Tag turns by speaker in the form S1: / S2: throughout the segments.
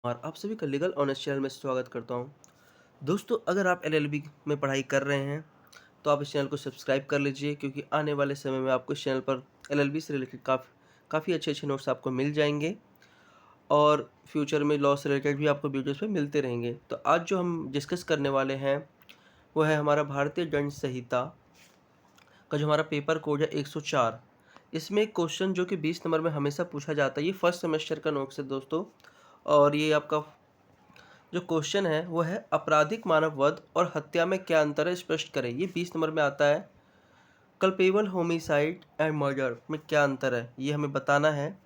S1: और आप सभी का लीगल ऑनेस्ट चैनल में स्वागत करता हूं। दोस्तों, अगर आप एलएलबी में पढ़ाई कर रहे हैं तो आप इस चैनल को सब्सक्राइब कर लीजिए, क्योंकि आने वाले समय में आपको इस चैनल पर एलएलबी से रिलेटेड काफ़ी अच्छे अच्छे नोट्स आपको मिल जाएंगे और फ्यूचर में लॉ से रिलेटेड भी आपको वीडियोस पे मिलते रहेंगे। तो आज जो हम डिस्कस करने वाले हैं वो है हमारा भारतीय दंड संहिता का जो हमारा पेपर कोड है 104। इसमें एक क्वेश्चन जो कि 20 नंबर में हमेशा पूछा जाता है, ये फर्स्ट सेमेस्टर का नोट्स है दोस्तों। और ये आपका जो क्वेश्चन है वो है आपराधिक मानव वध और हत्या में क्या अंतर है, स्पष्ट करें। ये 20 नंबर में आता है। कल्पेबल होमिसाइड एंड मर्डर में क्या अंतर है ये हमें बताना है।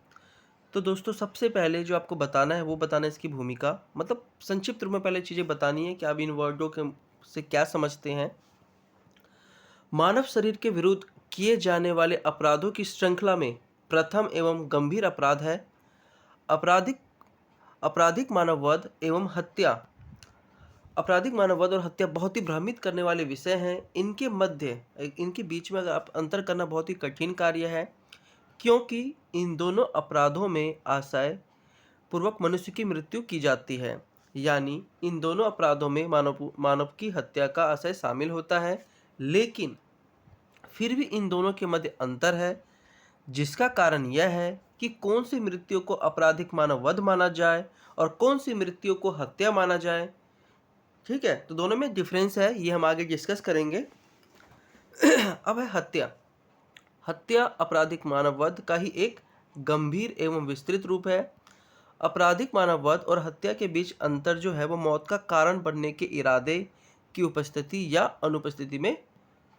S1: तो दोस्तों, सबसे पहले जो आपको बताना है वो बताना है इसकी भूमिका, मतलब संक्षिप्त रूप में पहले चीज़ें बतानी है कि आप इन वर्डों के से क्या समझते हैं। मानव शरीर के विरुद्ध किए जाने वाले अपराधों की श्रृंखला में प्रथम एवं गंभीर अपराध है आपराधिक आपराधिक मानव वध एवं हत्या। आपराधिक मानव वध और हत्या बहुत ही भ्रमित करने वाले विषय हैं। इनके बीच में अगर आप अंतर करना बहुत ही कठिन कार्य है, क्योंकि इन दोनों अपराधों में आशय पूर्वक मनुष्य की मृत्यु की जाती है। यानी इन दोनों अपराधों में मानव मानव की हत्या का आशय शामिल होता है, लेकिन फिर भी इन दोनों के मध्य अंतर है, जिसका कारण यह है कि कौन सी मृत्यु को आपराधिक मानव वध माना जाए और कौन सी मृत्यु को हत्या माना जाए। ठीक है, तो दोनों में डिफरेंस है, ये हम आगे डिस्कस करेंगे। अब है हत्या। हत्या आपराधिक मानव वध का ही एक गंभीर एवं विस्तृत रूप है। आपराधिक मानव वध और हत्या के बीच अंतर जो है वो मौत का कारण बनने के इरादे की उपस्थिति या अनुपस्थिति में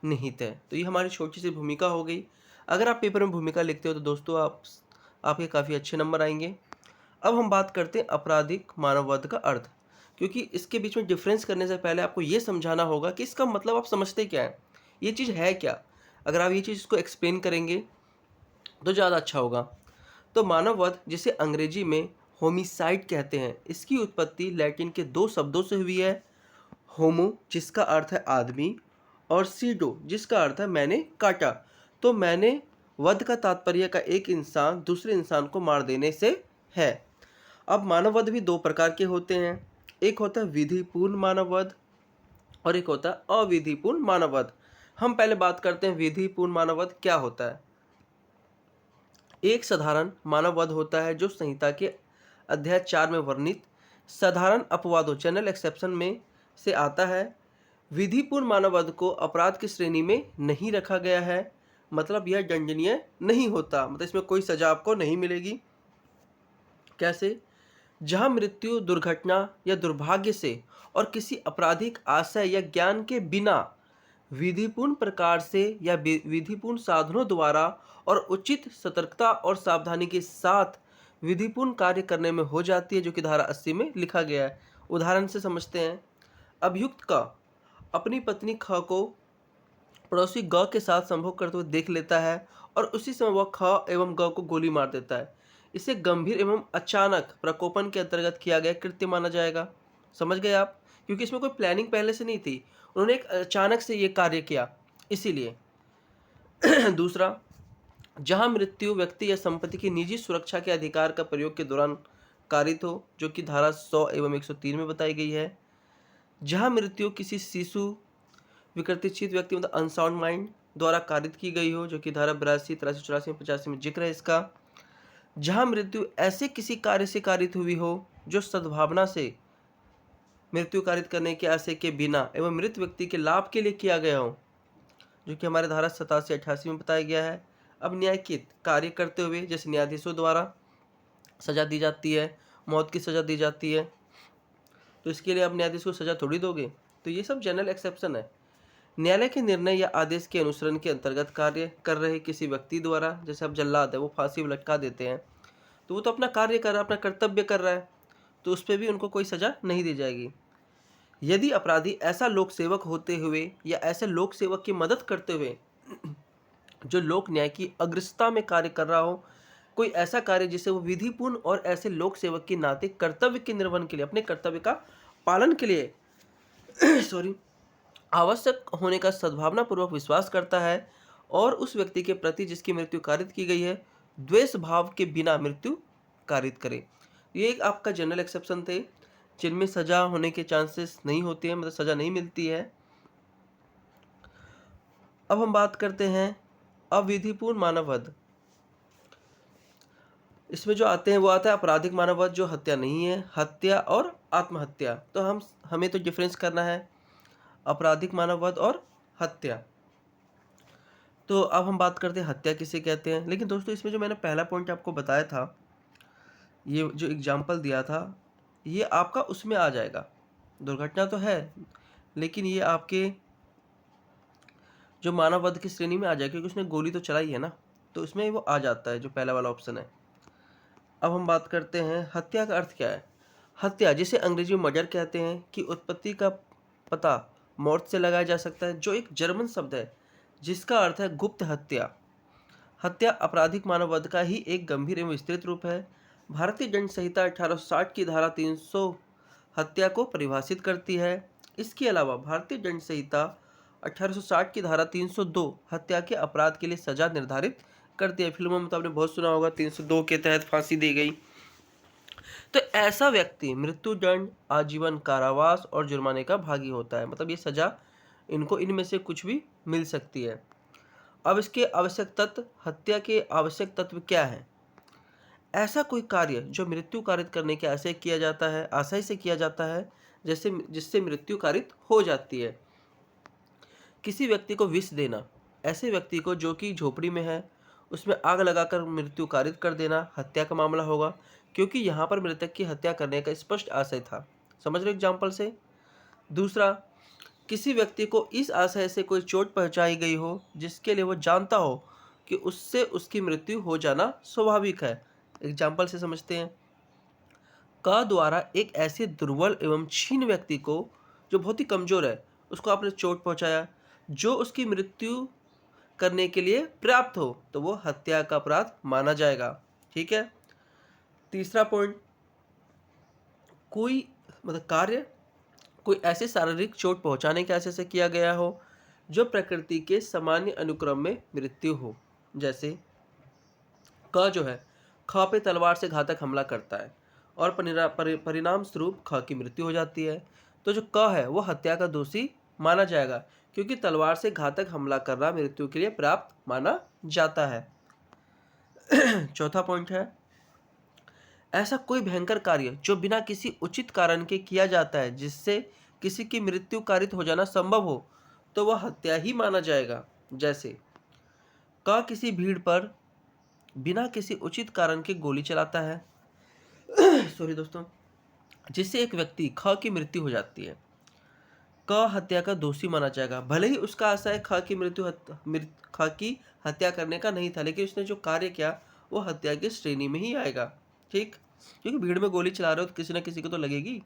S1: निहित है। तो ये हमारी छोटी सी भूमिका हो गई। अगर आप पेपर में भूमिका लिखते हो तो दोस्तों आपके काफ़ी अच्छे नंबर आएंगे। अब हम बात करते हैं आपराधिक मानववध का अर्थ, क्योंकि इसके बीच में डिफरेंस करने से पहले आपको ये समझाना होगा कि इसका मतलब आप समझते क्या है, ये चीज़ है क्या। अगर आप ये चीज़ इसको एक्सप्लेन करेंगे तो ज़्यादा अच्छा होगा। तो मानववध, जिसे अंग्रेजी में होमिसाइड कहते हैं, इसकी उत्पत्ति लैटिन के दो शब्दों से हुई है। होमो जिसका अर्थ है आदमी और सीडो जिसका अर्थ है मैंने काटा। तो मैंने वध का तात्पर्य का एक इंसान दूसरे इंसान को मार देने से है। अब मानववध भी दो प्रकार के होते हैं, एक होता है विधिपूर्ण मानववध और एक होता है अविधिपूर्ण मानववध। हम पहले बात करते हैं विधिपूर्ण मानववध क्या होता है। एक साधारण मानववध होता है जो संहिता के अध्याय 4 में वर्णित साधारण अपवादों जनरल एक्सेप्शन में से आता है। विधिपूर्ण मानववध को अपराध की श्रेणी में नहीं रखा गया है, मतलब यह दंडनीय नहीं होता, मतलब इसमें कोई सजा आपको नहीं मिलेगी। कैसे? जहां मृत्यु दुर्घटना या दुर्भाग्य से और किसी आपराधिक आशय या ज्ञान के बिना विधिपूर्ण प्रकार से या विधिपूर्ण साधनों द्वारा और उचित सतर्कता और सावधानी के साथ विधिपूर्ण कार्य करने में हो जाती है, जो कि धारा 80 में लिखा गया है। उदाहरण से समझते हैं। अभियुक्त का अपनी पत्नी ख को पड़ोसी ग के साथ संभोग करते हुए देख लेता है और उसी समय वह ख एवं ग को गोली मार देता है। इसे गंभीर एवं अचानक प्रकोपन के अंतर्गत किया गया कृत्य माना जाएगा। समझ गए आप? क्योंकि इसमें कोई प्लानिंग पहले से नहीं थी, उन्होंने एक अचानक से ये कार्य किया, इसीलिए। दूसरा, जहां मृत्यु व्यक्ति या संपत्ति की निजी सुरक्षा के अधिकार का प्रयोग के दौरान कारित हो, जो कि धारा 100 एवं 103 में बताई गई है। जहां मृत्यु किसी शिशु विकृतिचित व्यक्ति मतलब अनसाउंड माइंड द्वारा कारित की गई हो, जो कि धारा 82, 83, 84 में 85 में जिक्र है इसका। जहां मृत्यु ऐसे किसी कार्य से कारित हुई हो जो सद्भावना से मृत्यु कारित करने के आशय के बिना एवं मृत व्यक्ति के लाभ के लिए किया गया हो, जो कि हमारे धारा 87, 88 में बताया गया है। अब न्यायिक कार्य करते हुए जैसे न्यायाधीशों द्वारा सजा दी जाती है, मौत की सजा दी जाती है, तो इसके लिए अब न्यायाधीश को सजा थोड़ी दोगे। तो ये सब जनरल एक्सेप्शन है। न्यायालय के निर्णय या आदेश के अनुसरण के अंतर्गत कार्य कर रहे किसी व्यक्ति द्वारा, जैसे अब जल्लाद है वो फांसी पर लटका देते हैं, तो वो तो अपना कार्य कर रहा है, अपना कर्तव्य कर रहा है, तो उस पर भी उनको कोई सजा नहीं दी जाएगी। यदि अपराधी ऐसा लोक सेवक होते हुए या ऐसे लोक सेवक की मदद करते हुए जो लोक न्याय की अग्रसता में कार्य कर रहा हो, कोई ऐसा कार्य जिसे वो विधिपूर्ण और ऐसे लोक सेवक के नाते कर्तव्य के निर्वहन के लिए, अपने कर्तव्य का पालन के लिए सॉरी आवश्यक होने का सद्भावनापूर्वक विश्वास करता है और उस व्यक्ति के प्रति जिसकी मृत्यु कारित की गई है द्वेष भाव के बिना मृत्यु कारित करे। ये एक आपका जनरल एक्सेप्शन थे जिनमें सजा होने के चांसेस नहीं होते हैं, मतलब सजा नहीं मिलती है। अब हम बात करते हैं अविधिपूर्ण मानव वध। इसमें जो आते हैं वो आता है आपराधिक मानव वध, जो हत्या नहीं है, हत्या और आत्महत्या। तो हमें तो डिफरेंस करना है आपराधिक मानव वध और हत्या। तो अब हम बात करते हैं हत्या किसे कहते हैं। लेकिन दोस्तों इसमें जो मैंने पहला पॉइंट आपको बताया था, ये जो एग्जाम्पल दिया था, ये आपका उसमें आ जाएगा। दुर्घटना तो है लेकिन ये आपके जो मानव वध की श्रेणी में आ जाएगा, क्योंकि उसने गोली तो चलाई है ना, तो उसमें वो आ जाता है, जो पहला वाला ऑप्शन है। अब हम बात करते हैं हत्या का अर्थ क्या है। हत्या, जिसे अंग्रेजी में मर्डर कहते हैं, की उत्पत्ति का पता मौत से लगाया जा सकता है, जो एक जर्मन शब्द है जिसका अर्थ है गुप्त हत्या। हत्या आपराधिक मानव वध का ही एक गंभीर एवं विस्तृत रूप है। भारतीय दंड संहिता 1860 की धारा 300 हत्या को परिभाषित करती है। इसके अलावा भारतीय दंड संहिता 1860 की धारा 302 हत्या के अपराध के लिए सजा निर्धारित करती है। फिल्मों में तो आपने बहुत सुना होगा, 302 के तहत फांसी दी गई। तो ऐसा व्यक्ति मृत्युदंड, आजीवन कारावास और जुर्माने का भागी होता है। मतलब ये सजा इनको इनमें से कुछ भी मिल सकती है। अब इसके आवश्यक तत्व, हत्या के आवश्यक तत्व क्या है। ऐसा कोई कार्य जो मृत्यु कारित करने के आशय किया जाता है, आशय से किया जाता है, जैसे जिससे मृत्यु कारित हो जाती है। किसी व्यक्ति को विष देना, ऐसे व्यक्ति को जो कि झोपड़ी में है उसमें आग लगाकर मृत्यु कारित कर देना हत्या का मामला होगा, क्योंकि यहाँ पर मृतक की हत्या करने का स्पष्ट आशय था। समझ रहे एग्जाम्पल से। दूसरा, किसी व्यक्ति को इस आशय से कोई चोट पहुंचाई गई हो जिसके लिए वो जानता हो कि उससे उसकी मृत्यु हो जाना स्वाभाविक है। एग्जाम्पल से समझते हैं। का द्वारा एक ऐसे दुर्बल एवं क्षीण व्यक्ति को, जो बहुत ही कमजोर है, उसको आपने चोट पहुंचाया जो उसकी मृत्यु करने के लिए पर्याप्त हो, तो वो हत्या का अपराध माना जाएगा। ठीक है। तीसरा पॉइंट, कोई मतलब कार्य कोई ऐसे शारीरिक चोट पहुंचाने के आशय से किया गया हो जो प्रकृति के सामान्य अनुक्रम में मृत्यु हो। जैसे क जो है, ख पे तलवार से घातक हमला करता है और परिणाम स्वरूप ख की मृत्यु हो जाती है, तो जो क है वो हत्या का दोषी माना जाएगा, क्योंकि तलवार से घातक हमला करना मृत्यु के लिए प्राप्त माना जाता है। चौथा पॉइंट है, ऐसा कोई भयंकर कार्य जो बिना किसी उचित कारण के किया जाता है जिससे किसी की मृत्यु कारित हो जाना संभव हो, तो वह हत्या ही माना जाएगा। जैसे क किसी भीड़ पर बिना किसी उचित कारण के गोली चलाता है सॉरी दोस्तों, जिससे एक व्यक्ति ख की मृत्यु हो जाती है। क हत्या का दोषी माना जाएगा, भले ही उसका आशय ख की हत्या करने का नहीं था, लेकिन उसने जो कार्य किया वो हत्या की श्रेणी में ही आएगा। ठीक, क्योंकि भीड़ में गोली चला रहे हो तो किसी ना किसी को तो लगेगी।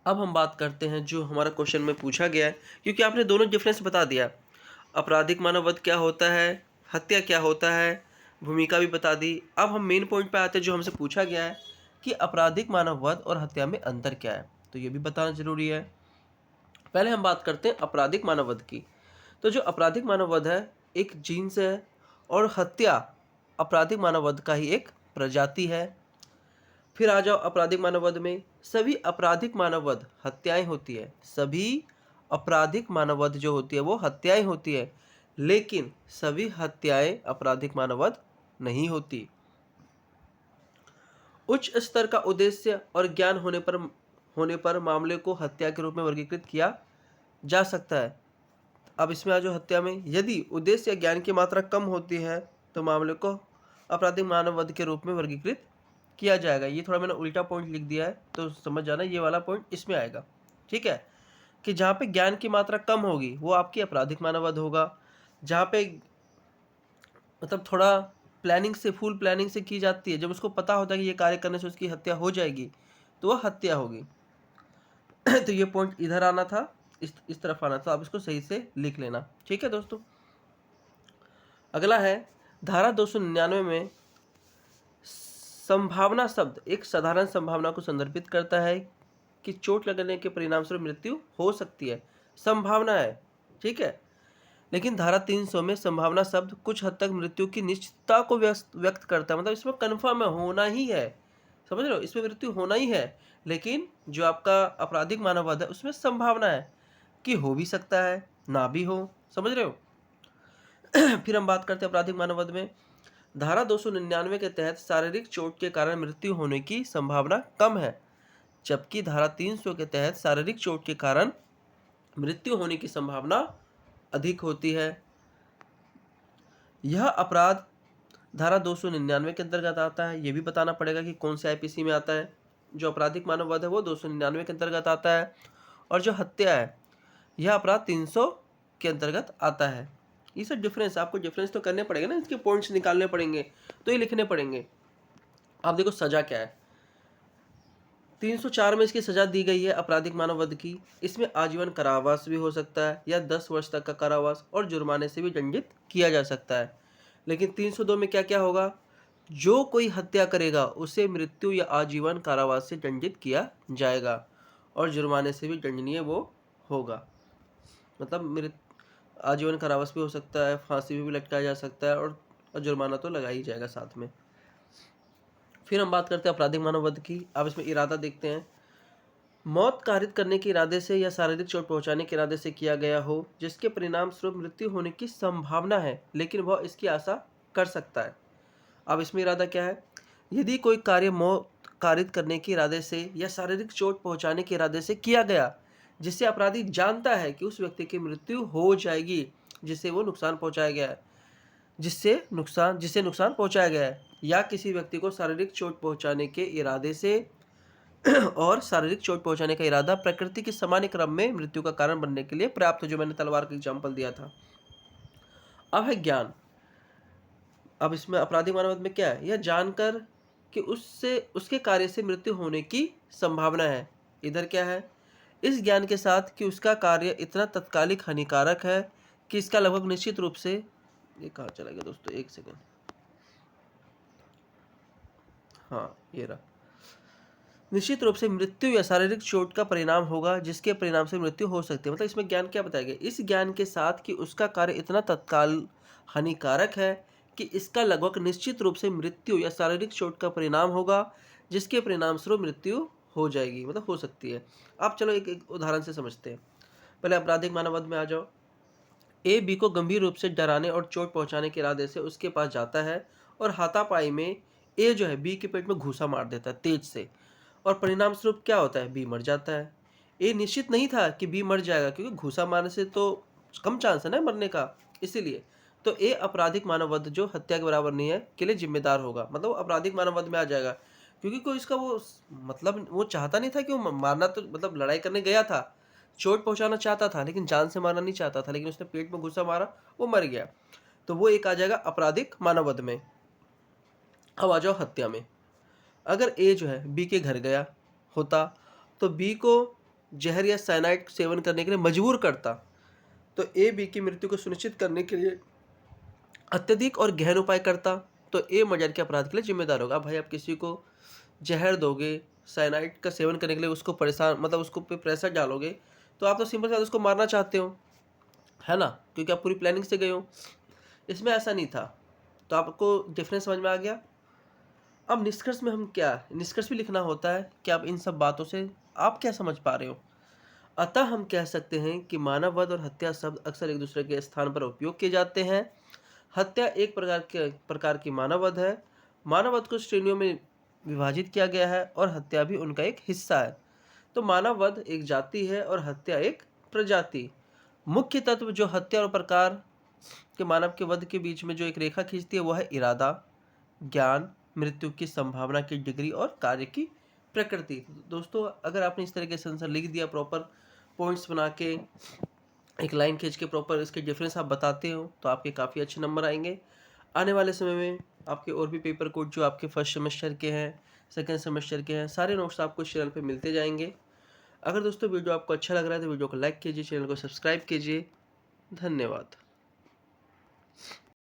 S1: अब हम बात करते हैं जो हमारा क्वेश्चन में पूछा गया है, क्योंकि आपने दोनों डिफरेंस बता दिया। आपराधिक मानव वध क्या होता है, हत्या क्या होता है, भूमिका भी बता दी। अब हम मेन पॉइंट पे आते हैं, जो हमसे पूछा गया है कि आपराधिक मानव वध और हत्या में अंतर क्या है, तो ये भी बताना जरूरी है। पहले हम बात करते हैं आपराधिक मानव वध की। तो जो आपराधिक मानव वध है एक जीन्स है, और हत्या आपराधिक मानव वध का ही एक प्रजाति है। फिर आ जाओ आपराधिक मानव वध में, सभी आपराधिक मानव वध हत्याएं होती है। सभी आपराधिक मानव वध जो होती है वो हत्याएं होती है, लेकिन सभी हत्याएं आपराधिक मानव वध नहीं होती। उच्च स्तर का उद्देश्य और ज्ञान होने पर मामले को हत्या के रूप में वर्गीकृत किया जा सकता है। अब इसमें आ जाओ हत्या में, यदि उद्देश्य या ज्ञान की मात्रा कम होती है तो मामले को आपराधिक मानव वध के रूप में वर्गीकृत किया जाएगा। ये थोड़ा मैंने उल्टा पॉइंट लिख दिया है, तो समझ जाना ये वाला पॉइंट इसमें आएगा। ठीक है, कि जहाँ पे ज्ञान की मात्रा कम होगी वो आपकी आपराधिक मानव वध होगा। जहाँ पे मतलब थोड़ा प्लानिंग से, फुल प्लानिंग से की जाती है, जब उसको पता होता है कि ये कार्य करने से उसकी हत्या हो जाएगी, तो वह हत्या होगी। तो ये पॉइंट इधर आना था, इस तरफ आना था। आप इसको सही से लिख लेना। ठीक है दोस्तों। अगला है धारा 299 में संभावना शब्द एक साधारण संभावना को संदर्भित करता है कि चोट लगने के परिणाम स्वरूप मृत्यु हो सकती है। संभावना है, ठीक है। लेकिन धारा 300 में संभावना शब्द कुछ हद तक मृत्यु की निश्चितता को व्यक्त करता है, मतलब इसमें कन्फर्म है, होना ही है। समझ रहे हो, इसमें मृत्यु होना ही है। लेकिन जो आपका आपराधिक मानववाद है उसमें संभावना है कि हो भी सकता है, ना भी हो। समझ रहे हो। फिर हम बात करते हैं आपराधिक मानववाद में। धारा 299 के तहत शारीरिक चोट के कारण मृत्यु होने की संभावना कम है, जबकि धारा 300 के तहत शारीरिक चोट के कारण मृत्यु होने की संभावना अधिक होती है। यह अपराध धारा 299 के अंतर्गत आता है। ये भी बताना पड़ेगा कि कौन से आईपीसी में आता है। जो आपराधिक मानववाद है वो 299 के अंतर्गत आता है, और जो हत्या है यह अपराध 300 के अंतर्गत आता है। ये सब डिफरेंस, आपको डिफरेंस तो करने पड़ेगा ना, इसके पॉइंट्स निकालने पड़ेंगे, तो ये लिखने पड़ेंगे। आप देखो सजा क्या है। 304 में इसकी सजा दी गई है आपराधिक मानववाद की। इसमें आजीवन कारावास भी हो सकता है या 10 वर्ष तक का कारावास और जुर्माने से भी दंडित किया जा सकता है। लेकिन 302 में क्या क्या होगा? जो कोई हत्या करेगा उसे मृत्यु या आजीवन कारावास से दंडित किया जाएगा और जुर्माने से भी दंडनीय वो होगा। मतलब आजीवन कारावास भी हो सकता है, फांसी भी लटकाया जा सकता है, और जुर्माना तो लगा ही जाएगा साथ में। फिर हम बात करते हैं आपराधिक मानववाद की। अब इसमें इरादा देखते हैं। मौत कारित करने के इरादे से या शारीरिक चोट पहुंचाने के इरादे से किया गया हो, जिसके परिणाम स्वरूप मृत्यु होने की संभावना है लेकिन वह इसकी आशा कर सकता है। अब इसमें इरादा क्या है? यदि कोई कार्य मौत कारित करने के इरादे से या शारीरिक चोट पहुंचाने के इरादे से किया गया जिससे अपराधी जानता है कि उस व्यक्ति की मृत्यु हो जाएगी, जिससे वो नुकसान पहुंचाया गया है, जिससे नुकसान पहुंचाया गया है, या किसी व्यक्ति को शारीरिक चोट पहुंचाने के इरादे से और शारीरिक चोट पहुंचाने का इरादा प्रकृति के सामान्य क्रम में मृत्यु का कारण बनने के लिए पर्याप्त है, जो मैंने तलवार का एग्जाम्पल दिया था। अब है ज्ञान। अब इसमें आपराधिक मानववाद में क्या है? यह जानकर कि उसके कार्य से मृत्यु होने की संभावना है। इधर क्या है? इस ज्ञान के साथ कि उसका कार्य इतना तत्कालिक हानिकारक है कि इसका लगभग निश्चित रूप से, ये कहाँ चला गया दोस्तों, एक सेकेंड, हाँ ये रहा, निश्चित रूप से मृत्यु या शारीरिक चोट का परिणाम होगा जिसके परिणाम से मृत्यु हो सकती है। मतलब इसमें ज्ञान क्या बताया गया? इस ज्ञान के साथ कि उसका कार्य इतना तत्काल हानिकारक है कि इसका लगभग निश्चित रूप से मृत्यु या शारीरिक चोट का परिणाम होगा जिसके परिणाम स्वरूप मृत्यु हो जाएगी, मतलब हो सकती है। आप चलो एक उदाहरण से समझते हैं। पहले आपराधिक मानववाद में आ जाओ। ए बी को गंभीर रूप से डराने और चोट पहुंचाने के इरादे से उसके पास जाता है और हाथापाई में ए जो है बी के पेट में घूसा मार देता है तेज से, और परिणाम स्वरूप क्या होता है? बी मर जाता है। ए निश्चित नहीं था कि बी मर जाएगा, क्योंकि घूसा मारने से तो कम चांस है ना मरने का, इसीलिए तो ए आपराधिक मानववाद जो हत्या के बराबर नहीं है के लिए जिम्मेदार होगा, मतलब आपराधिक मानववाद में आ जाएगा। क्योंकि कोई इसका वो मतलब वो चाहता नहीं था कि वो मारना, तो मतलब लड़ाई करने गया था, चोट पहुंचाना चाहता था लेकिन जान से मारना नहीं चाहता था, लेकिन उसने पेट में घुसा मारा, वो मर गया, तो वो एक आ जाएगा आपराधिक मानववाद में। अब आ जाओ हत्या में। अगर ए जो है बी के घर गया होता तो बी को जहर या साइनाइड सेवन करने के लिए मजबूर करता, तो ए बी की मृत्यु को सुनिश्चित करने के लिए अत्यधिक और गहन उपाय करता, तो ए मर्डर के अपराध के लिए जिम्मेदार होगा। भाई आप किसी को जहर दोगे, साइनाइड का सेवन करने के लिए उसको परेशान, मतलब उसको पे प्रेशर डालोगे, तो आप तो सिंपल सा उसको मारना चाहते हो, है ना, क्योंकि आप पूरी प्लानिंग से गए हो। इसमें ऐसा नहीं था। तो आपको डिफरेंस समझ में आ गया। अब निष्कर्ष में हम क्या, निष्कर्ष भी लिखना होता है कि आप इन सब बातों से आप क्या समझ पा रहे हो। अतः हम कह सकते हैं कि मानववध और हत्या शब्द अक्सर एक दूसरे के स्थान पर उपयोग किए जाते हैं। हत्या एक प्रकार की मानववध है। मानववध को श्रेणियों में विभाजित किया गया है और हत्या भी उनका एक हिस्सा है। तो मानववध एक जाति है और हत्या एक प्रजाति। मुख्य तत्व जो हत्या और प्रकार के मानव के वध के बीच में जो एक रेखा खींचती है, वह है इरादा, ज्ञान, मृत्यु की संभावना की डिग्री और कार्य की प्रकृति। दोस्तों अगर आपने इस तरीके से आंसर लिख दिया, प्रॉपर पॉइंट्स बना के एक लाइन खींच के प्रॉपर इसके डिफरेंस आप बताते हो, तो आपके काफ़ी अच्छे नंबर आएंगे। आने वाले समय में आपके और भी पेपर कोड जो आपके फर्स्ट सेमेस्टर के हैं, सेकेंड सेमेस्टर के हैं, सारे नोट्स आपको इस चैनल पे मिलते जाएंगे। अगर दोस्तों वीडियो आपको अच्छा लग रहा है तो वीडियो को लाइक कीजिए, चैनल को सब्सक्राइब कीजिए। धन्यवाद।